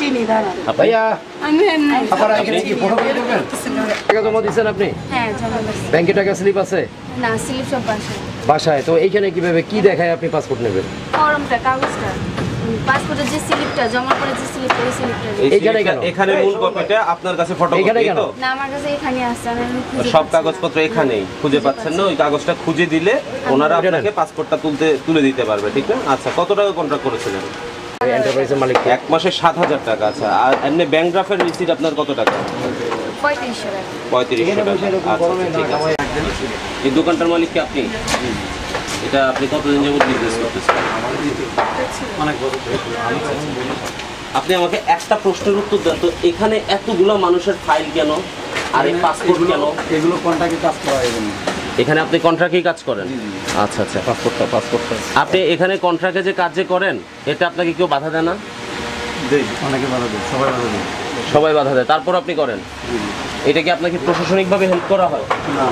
চিনি দাঁড়া ভাইয়া আমি আপনারা এখানে কি ফটো করে দেবেন? টাকা জমা দিয়েছেন আপনি? হ্যাঁ জমা দিয়েছি। ব্যাংকে টাকা স্লিপ আছে? না স্লিপ সব বাসায়। বাসায়? তো এইখানে কিভাবে কি দেখায় আপনি পাসপোর্ট নেবেন? ফর্মটা কাগজটা পাসপোর্টের যে স্লিপটা জমা করে যে স্লিপটা এই স্লিপটা এইখানে কেন? এখানে মূল কপিটা আপনার কাছে ফটোকপি এখানে কেন? তো না আমার কাছে এখানে আছে আমি খুঁজে সব পাচ্ছি না। কাগজপত্র এখানেই খুঁজে পাচ্ছেন না, ওই কাগজটা খুঁজে দিলে ওনারা আপনাকে পাসপোর্টটা তুলে দিতে পারবে, ঠিক না? আচ্ছা, কত টাকা কন্ট্রাক্ট করেছিলেন? এন্টারপ্রাইজের মালিক এক মাসে 7,000 টাকা। আচ্ছা, আর এমনি ব্যাংক ড্রাফের রিসিট আপনার কত টাকা? 3500 টাকা। 3500 টাকা। আচ্ছা, ঠিক আছে। এই দোকানটার মালিক কি আপনি? এটা আপনি কতদিন যাবত বিজনেস করতেছেন? আপনি আমাকে একটা প্রশ্নের উত্তর দেন তো, এখানে এতগুলো মানুষের ফাইল কেন আর এই পাসপোর্ট কেন? এগুলো কন্ট্রাক্টে কাজ করা হয় এখানে। এখানে আপনি কন্ট্রাক্টেই কাজ করেন? আচ্ছা আচ্ছা, পাসপোর্টটা আপনি এখানে কন্ট্রাক্টে যে কাজ যে করেন, এটা আপনাকে কেউ বাধা দেয় না? দেই, অনেকে বাধা দেয়, সবাই বাধা দেয়। সবাই বাধা দেয়, তারপর আপনি করেন? এটা কি আপনাকে প্রশাসনিকভাবে হেল্প করা হয়? না,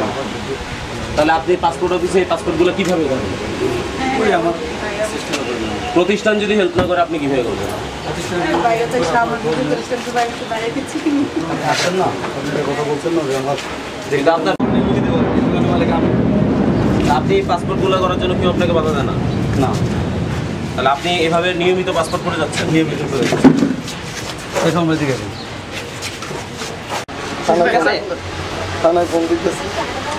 তাহলে আপনি পাসপোর্ট অফিসে এই পাসপোর্টগুলো কিভাবে করেন? ওই আমার প্রতিষ্ঠান যদি হেল্প না করে আপনি কিভাবে করবেন? বাইরে তো সামনে প্রতিষ্ঠান তো বাইরে কিছু কিনি। আসেন না, আপনারা কথা বলছেন না যে আমার এটা আপনার আপনি পাসপোর্টগুলো করার জন্য কেউ আপনাকে বাধা দেয় না? না, তাহলে আপনি এভাবে নিয়মিত পাসপোর্ট করে যাচ্ছেন? নিয়মিত করে এখন আমরা দিকে থানায় ফোন দিতেছি।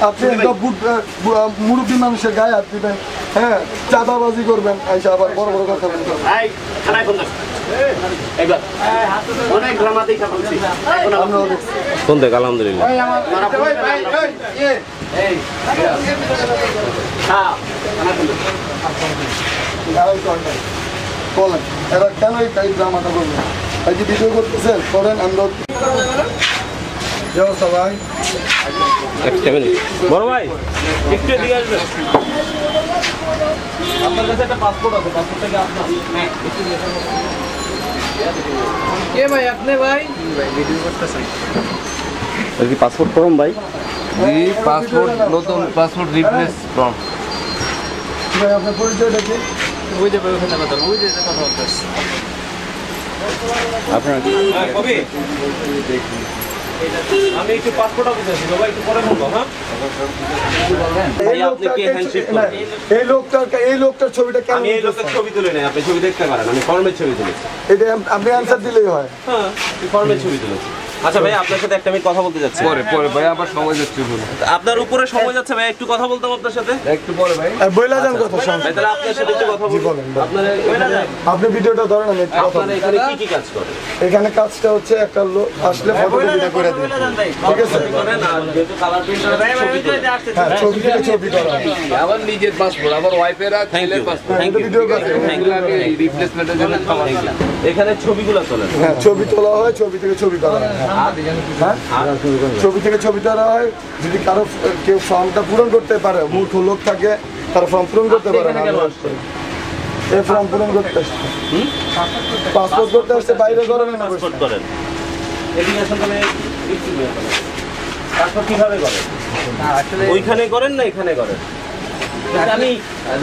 আপনি একটা মুরব্বী মানুষের গায়ে হাত দিবেন, হ্যাঁ, চাঁদাবাজি করবেন, আইসা আবার বড় বড় কথা বলবেন। কোন দেখ? আলহামদুলিল্লাহ। বলেন এরা কেন এই ড্রামাটা করবেন? এই যে ভিডিও করতেছেন করেন, আমরা সবাই একটা মিনিট বড় ভাই, একটু এদিকে আসবেন। আপনার কাছে একটা পাসপোর্ট আছে, পাসপোর্টটা কি আপনার? কে ভাই আপনি? ভাই ভিডিও করতেছেন কি পাসপোর্ট ফর্ম ভাই? পাসপোর্ট নতুন পাসপোর্ট রিপ্লেস ফর্ম। ভাই আপনার পরিচয়টা কি? আপনার হ্যাঁ, কবি আমি একটু পাসপোর্ট অফিসে আছি বাবা, একটু পরে বলবো। হ্যাঁ, ভাই আপনি কি হ্যান্ডশেক করেন? এই লোকটার ছবিটা কেন? আমি এই লোকের ছবি তুলে নেই, আপনি ছবি দেখতে পারেন। আমি ফর্মের ছবি তুলেছি। এটা আপনি অ্যান্সার দিলেই হয়। হ্যাঁ, ফর্মের ছবি তুলেছি। আচ্ছা ভাই, আপনার সাথে একটা মিনিট কথা বলতে যাচ্ছি। পরে ভাই আবার সময় যাচ্ছে বলুন। আপনার উপরে সময় যাচ্ছে ভাই, একটু কথা বলতাম আপনার সাথে। একটু পরে ভাই। আর বইলা যান কথা শুনুন। ভাই তাহলে আপনার সাথে একটু কথা বলবো। আপনার আপনি ভিডিওটা ধরেন, আমি একটু কথা আপনারা এখানে কি কি কাজ করেন? এখানে কাজটা হচ্ছে একটা লোক আসলে ফটোকপিটা করে দিই, ঠিক আছে? করেন আর যেহেতু কালার প্রিন্টার ছবি তোলেন। হ্যাঁ, ছবি থেকে ছবি করা হয়। আমার নিজের পাসপোর্ট, আমার ওয়াইফের আর ছেলের পাসপোর্ট। Thank you. ভিডিও করে এগুলো আমি রিপ্লেসমেন্টের জন্য খাবার দিলাম। এখানে ছবিগুলো তোলেন। হ্যাঁ, ছবি তোলা হয়, ছবি থেকে ছবি করা হয়। হ্যাঁ, ছবি থেকে ছবি তোলা হয়। যদি কারো কেউ ফর্মটা পূরণ করতে পারে, মূর্খ লোক থাকে, তার ফর্ম পূরণ করতে পারে না। এই ফর্ম পূরণ করতে আসছে, পাসপোর্ট করতে আসছে, বাইরে করেন না বসে। পাসপোর্ট করেন। এদিকে আসেন তাহলে। পাসপোর্ট কিভাবে করেন? ওইখানে করেন না এখানে করেন? আমি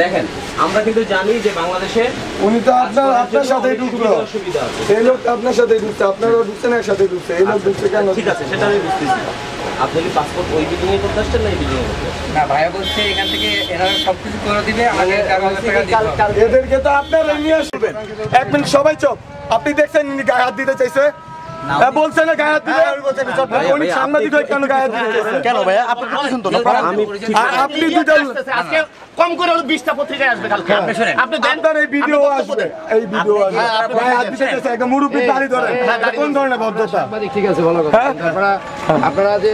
দেখেন, আমরা কিন্তু জানি যে বাংলাদেশে উনি তো আপনার সাথেই ঢুকলো, সুবিধা আছে। এই লোক আপনার সাথেই ঢুকছে, আপনারাও ঢুকছেন, একসাথে ঢুকছে। এই লোক ঢুকছে কেন? ঠিক আছে, সেটা আমি বুঝতেছি। আপনি কি পাসপোর্ট ওই বিল্ডিং এ করতে আসছেন না এই বিল্ডিং এ করতে আসছেন? না ভাইয়া বলছে এখান থেকে এরা সবকিছু করে দিবে, আমাদের 4,000 টাকা দিতে হবে। এদেরকে তো আপনারা নিয়ে আসবেন। এক মিনিট সবাই চুপ। আপনি দেখছেন ইনি গায়ে হাত দিতে চাইছে? বলছে না গায়ে হাত দিতে? উনি সাংবাদিক হয়ে কেন গায়ে হাত দিতে চাইছে? কেন ভাইয়া আপনি বলছেন তো না আপনি দুটো আজকে কম করে হলো 20টা পত্রিকায় আসবে কালকে আপনি দেন আপনার এই ভিডিও আসবে, এই ভিডিও আসবে। গায়ে হাত দিতে চাইছে, একটা মুরব্বি দাঁড়ি ধরে, কোন ধরনের ভদ্রতা? ঠিক আছে, ভালো কথা। আপনারা যে